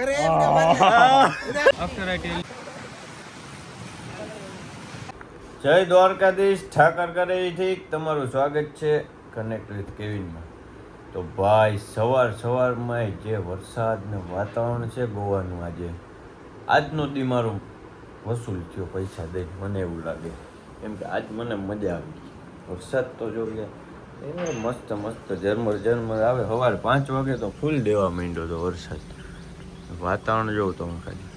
જય દ્વારકાધીશ, ઠાકર કરે ઠીક. તમારું સ્વાગત છે કનેક્ટ વિથ કેવિનમાં. તો ભાઈ સવારમાં જે વરસાદ ને વાતાવરણ છે ગોવાનું, આજનો દી મારો વસૂલ થયો પૈસા દઈ, મને એવું લાગે. કેમ કે આજ મને મજા આવી. વરસાદ તો જોઈએ મસ્ત ઝરમર આવે. સવારે 5 વાગે તો ફૂલ દેવા માંડ્યો તો વરસાદ. વાતાવરણ જોઉં તમે ખાલી.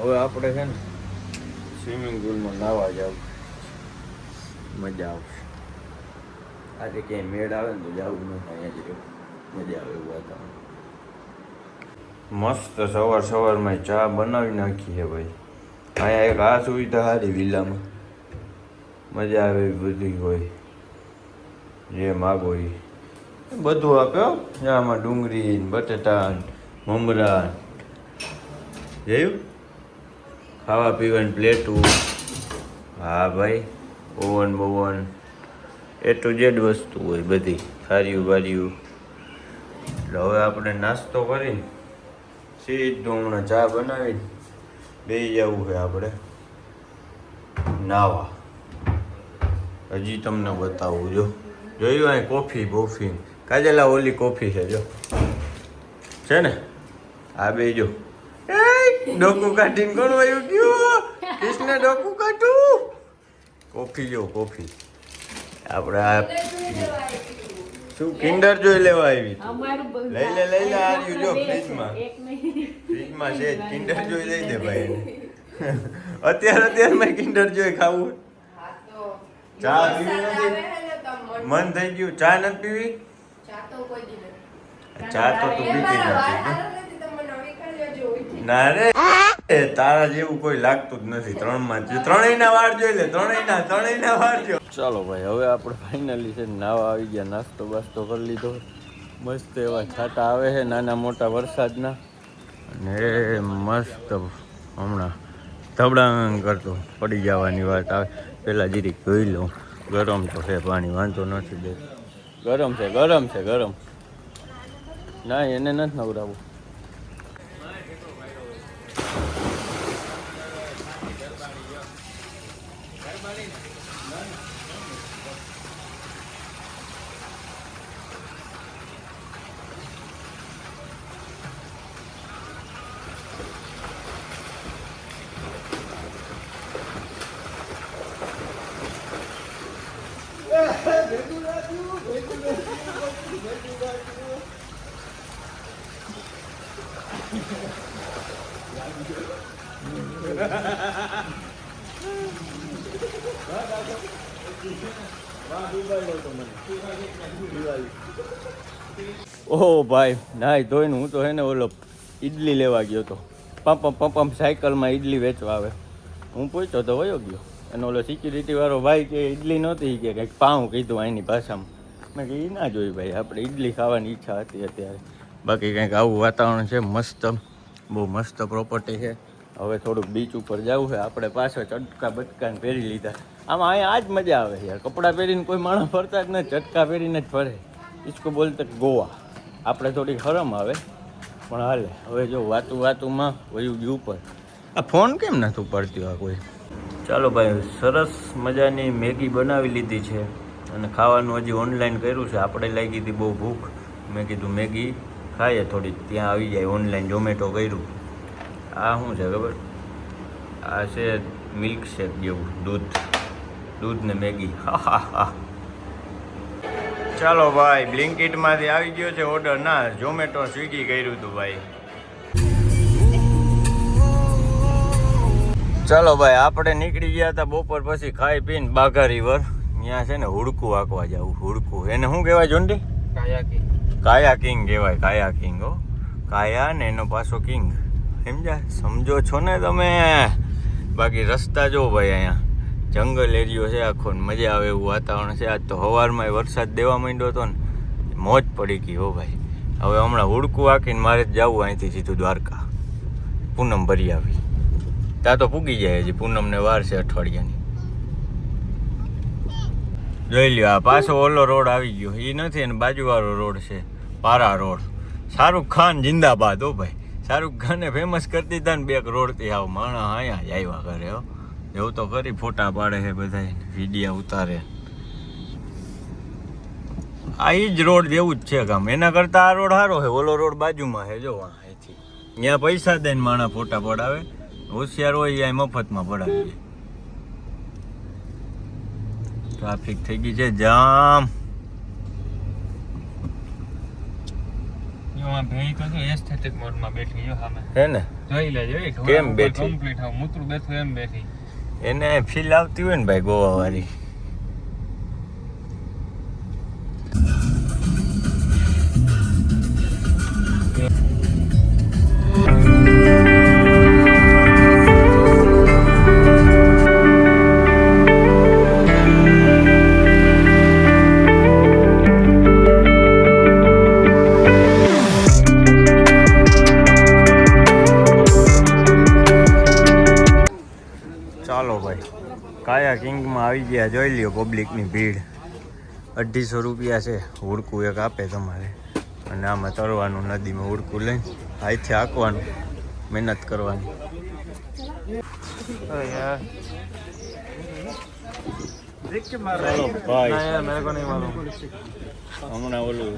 હવે આપણે છે ને સ્વિમિંગ પુલમાં નાહવા જાવ, મજા આવશે. આજે ક્યાંય મેળ આવે ને તો જવું ન થાય, અહીંયા જ રહેવું, મજા આવે એવું વાતાવરણ. મસ્ત સવારમાં ચા બનાવી નાખી છે ભાઈ. અહીંયા એક આ સુવિધા સારી વિલામાં, મજા આવે બધી હોય, જે માગો એ બધું આપ્યો. આમાં ડુંગળી, બટેટા, મમરા, જોયું, ખાવા પીવાની પ્લેટું. હા ભાઈ, ઓવન એ ટુ જેડ વસ્તુ હોય બધી, સારીયું બારીયું. એટલે હવે આપણે નાસ્તો કરી સીધું હમણાં ચા બનાવીને બેસી જવું છે આપણે નાવા. હજી તમને બતાવું, જોયું અહીં કોફી કાજેલા ઓલી કોફી છે, જો છે ને આ બે. જો ડોકું કાઢીને કોણ વાયું ગયું, કૃષ્ણ ડોકું કાઢું. કોફી આપણે આ શું કિન્ડર જોઈ લેવા આવી. લઈ લે આવ્યું જો ફ્રીજમાં છે કિન્ડર જોઈ લઈ દે ભાઈ એને. અત્યારે મેં કિન્ડર જોઈ ખાવું. ચા પીવી નથી, મન થઈ ગયું. ચા નથી પીવી, ચા તો તું પીતી નથી. ના રે, તારા જેવું કોઈ લાગતું જ નથી. ત્રણેયના વાર જોઈ લે, ત્રણેયના વાર જો. ચાલો ભાઈ, હવે આપણે ફાઇનલી છે નાવા આવી ગયા. નાસ્તો બાસ્તો કરી લીધો. મસ્ત એવા છાંટા આવે છે નાના મોટા વરસાદના, અને મસ્ત હમણાં ધબડાંગ કરતો પડી જવાની વાત આવે. પેલા જીરીક ધોઈ લઉં. ગરમ તો છે પાણી, વાંધો નથી. બે ગરમ છે. ના એને નથી નવડાવવું. ઓહો ભાઈ, નાય ધોઈને હું તો હે ને ઓલો ઈડલી લેવા ગયો હતો. પંપમ સાયકલમાં ઈડલી વેચવા આવે. હું પૂછતો તો વયો ગયો, અને ઓલો સિક્યુરિટી વાળો ભાઈ કે ઈડલી નહોતી, કે કંઈક પાઉં કીધું એની ભાષામાં. મેં કે એ ના જોઈ ભાઈ, આપણે ઈડલી ખાવાની ઈચ્છા હતી અત્યારે. બાકી કંઈક આવું વાતાવરણ છે મસ્ત, બહુ મસ્ત પ્રોપર્ટી છે. હવે થોડુંક બીચ ઉપર જવું છે આપણે. પાછળ ચટકા બટકાને પહેરી લીધા. આમાં અહીંયા આ જ મજા આવે યાર. કપડાં પહેરીને કોઈ માણસ ફરતા જ નથી, ચટકા પહેરીને જ ફરે. ઇસકો બોલતે ગોવા. આપણે થોડીક શરમ આવે પણ હાલે. હવે જો વાતુમાં વયું ગયું ઉપર. આ ફોન કેમ નથી ઉપાડતી આ કોઈ? ચાલો ભાઈ, સરસ મજાની મેગી બનાવી લીધી છે, અને ખાવાનું હજી ઓનલાઈન કર્યું છે. આપણે લાગી હતી બહુ ભૂખ, મેં કીધું મેગી ખાઈએ થોડીક, ત્યાં આવી જાય. ઓનલાઈન ઝોમેટો કર્યું. આ શું છે ખબર? આ છે મિલ્ક શેક જેવું, દૂધ ને મેગી. હા. ચાલો ભાઈ, બ્લિંકિટમાંથી આવી ગયો છે ઓર્ડર. ના, ઝોમેટો સ્વિગી કર્યું હતું ભાઈ. ચાલો ભાઈ, આપણે નીકળી ગયા હતા બપોર પછી ખાઈ પીને બાઘા રિવર. ત્યાં છે ને હુડકું આંકવા જવું. હુડકું એને શું કહેવાય જોન્ટી? કાયા કિંગ કહેવાય. કાયા કિંગ. હો, કાયા ને એનો પાછો કિંગ. સમજો છો ને તમે? બાકી રસ્તા જો ભાઈ, અહીંયા જંગલ એરિયો છે આખો ને મજા આવે એવું વાતાવરણ છે. આજ તો સવારમાં વરસાદ દેવા માંડ્યો હતો ને મોજ પડી ગઈ હો ભાઈ. હવે હમણાં હુડકું હાંકીને મારે જ જવું અહીંથી સીધું દ્વારકા. પૂનમ ભરી આવી ત્યાં તો પૂગી જાય. હજી પૂનમને વાર છે અઠવાડિયાની. જોઈ લ્યો આ પાછો ઓલો રોડ આવી ગયો. એ નથી ને બાજુવાળો રોડ છે પારા રોડ. શાહરુખ ખાન જિંદાબાદ હો ભાઈ. શાહરુખ ખાને ફેમસ કરી દીધા ને બે રોડથી આવ માણસ અહીંયા જ આવ્યા કરે હો. એવું તો કરી ફોટા પાડે છે બધા વિડીયા ઉતારે. આ જ રોડ જેવું જ છે કામ. એના કરતાં આ રોડ સારો છે. ઓલો રોડ બાજુમાં છે જો અહીંથી. ત્યાં પૈસા દઈને માણસ ફોટા પડાવે. હોશિયાર હોય ત્યાં મફતમાં પડાવી દે. ટ્રાફિક થઈ ગઈ છે જામ. ભેઈ તો એસ્થેટિક મોડમાં બેઠી જો સામે હે ને જોઈ લેજો કેમ બેઠી કમ્પ્લીટ હાવ મૂતરું બેઠું એમ બેઠી. એને ફીલ આવતી હોય ને ભાઈ ગોવા વાળી. ચાલો ભાઈ કાયા કિંગમાં આવી ગયા. જોઈ લ્યો પબ્લિકની ભીડ. 250 રૂપિયા છે. હુડકું એક આપે તમારે અને આમાં તરવાનું નદીમાં હુડકું લઈને હાથે હાંકવાનું. મહેનત કરવાની. ચાલો ભાઈ હમણાં ઓલું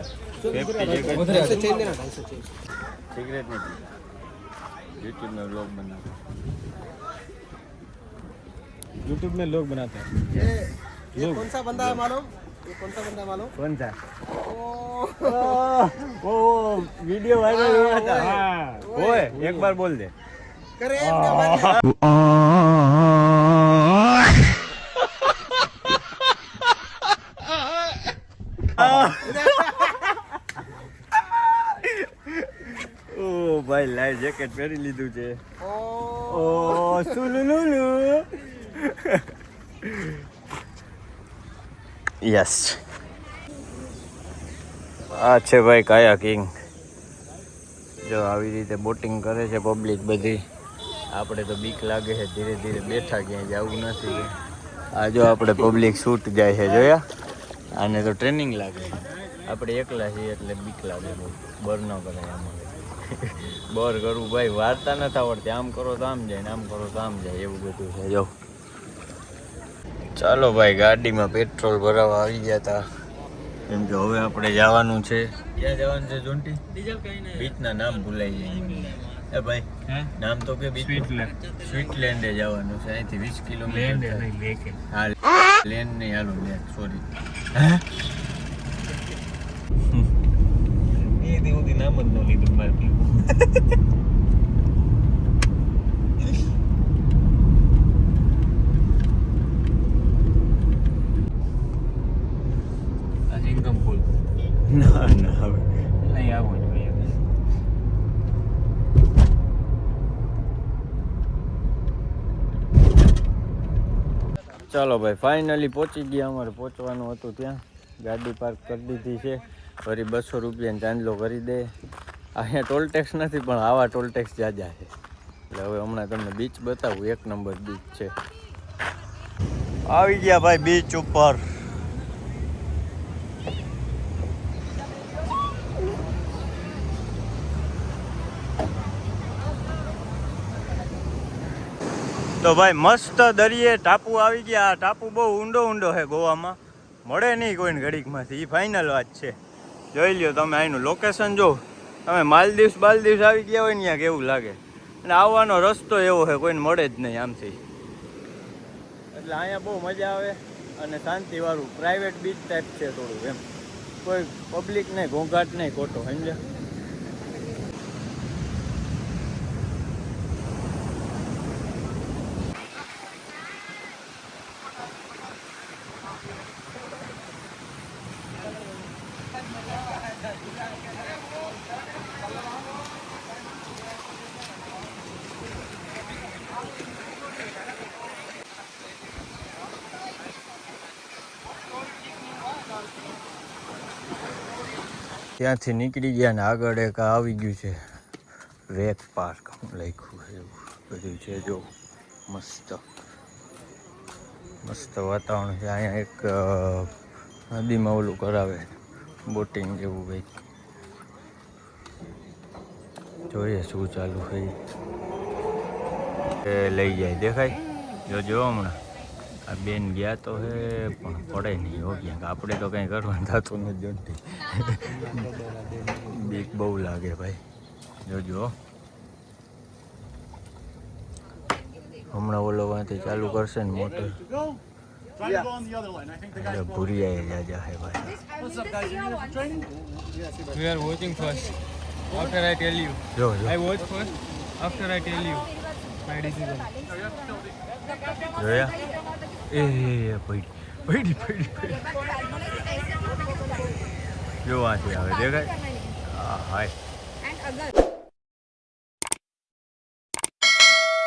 સિગરેટ નથી યુટ્યુબમાં વ્લોગ બનાવો. यूट्यूब में लोग बनाते हैं. ये कौन सा बंदा है मालूम? ये कौन सा बंदा मालूम? कौन सा? वो वीडियो वायरल हुआ था. हाँ. ओए एक बार बोल दे. करे ઓ ભાઈ લાઈવ જેકેટ પહેરી લીધું છે. ઓ સુલુલુલુ. યસ આ છે ભાઈ કાયા કિંગ. જો આવી રીતે બોટિંગ કરે છે પબ્લિક બધી. આપણે તો બીક લાગે છે. ધીરે ધીરે બેઠા ક્યાંય જવું નથી. આ જો આપણે પબ્લિક શૂટ જાય છે જોયા. આને તો ટ્રેનિંગ લાગે. આપણે એકલા છીએ એટલે બીક લાગે બહુ. બર ન કરાય આમાં. બર કરવું ભાઈ વાર્તા નથી આવડતી. આમ કરો તો આમ જાય ને આમ કરો તો આમ જાય એવું બધું છે. જો ચાલો ભાઈ ગાડીમાં પેટ્રોલ ભરાવા આવી ગયા હતા. કેમ કે હવે આપણે જવાનું છે. ક્યાં જવાનું છે જોન્ટી? બીચના નામ ભૂલાઈ જાય. એ ભાઈ નામ તો કે બીચ સ્વીટલેન્ડે જવાનું છે. અહીંથી 20 કિલોમીટર. હા લેન્ડ નહીં હાલો લેન્ડ સોરી. નામ જ ન લીધું મારે. ઇન્કમ ફૂલ ના ના હવે નહીં આવું જોઈએ. ચાલો ભાઈ ફાઇનલી પહોંચી ગયા. અમારે પહોંચવાનું હતું ત્યાં. ગાડી પાર્ક કરી દીધી છે. ફરી 200 રૂપિયાનો ચાંદલો કરી દે. અહીંયા ટોલ ટેક્સ નથી પણ આવા ટોલ ટેક્સ જાજા છે. એટલે હવે હમણાં તમને બીચ બતાવું. 1 નંબર બીચ છે. આવી ગયા ભાઈ બીચ ઉપર. તો ભાઈ મસ્ત દરિયે ટાપુ આવી ગયા. આ ટાપુ બહુ ઊંડો છે. ગોવામાં મળે નહીં કોઈને ઘડીકમાંથી. એ ફાઇનલ વાત છે. જોઈ લ્યો તમે અહીંનું લોકેશન જો. તમે માલદીવ્સ આવી ગયા હોય ને ત્યાં કેવું લાગે. અને આવવાનો રસ્તો એવો છે કોઈને મળે જ નહીં આમથી. એટલે અહીંયા બહુ મજા આવે અને શાંતિવાળું પ્રાઇવેટ બીચ ટાઈપ છે થોડું એમ. કોઈ પબ્લિક નહીં, ઘોંઘાટ નહીં ખોટો સમજ્યા. ત્યાંથી નીકળી ગયા ને આગળ એક આવી ગયું છે વેક પાર્ક લખ્યું છે એવું બધું છે જો મસ્ત મસ્ત વાતાવરણ છે અહીંયા એક નદીમાં ઓલું કરાવે બોટિંગ જેવું કંઈક જોઈએ શું ચાલુ છે એ લઈ જાય દેખાય જોજો હમણાં આ બેન ગયા તો હે પણ પડે નહીં હો ક્યાંક આપણે તો કંઈ કરવાનું થતું નથી જોતી બીક બહુ લાગે ભાઈ જોજો હમણાં ઓલો વાંથી ચાલુ કરશે ને મોટર ભૂરિયા જાજા હે ભાઈ We are watching first. After I tell you. જો I watch first. After I tell you my decision. જોયા એ પડી પડી પડી પડી જો વાંથી આવે દેખાય હા હાય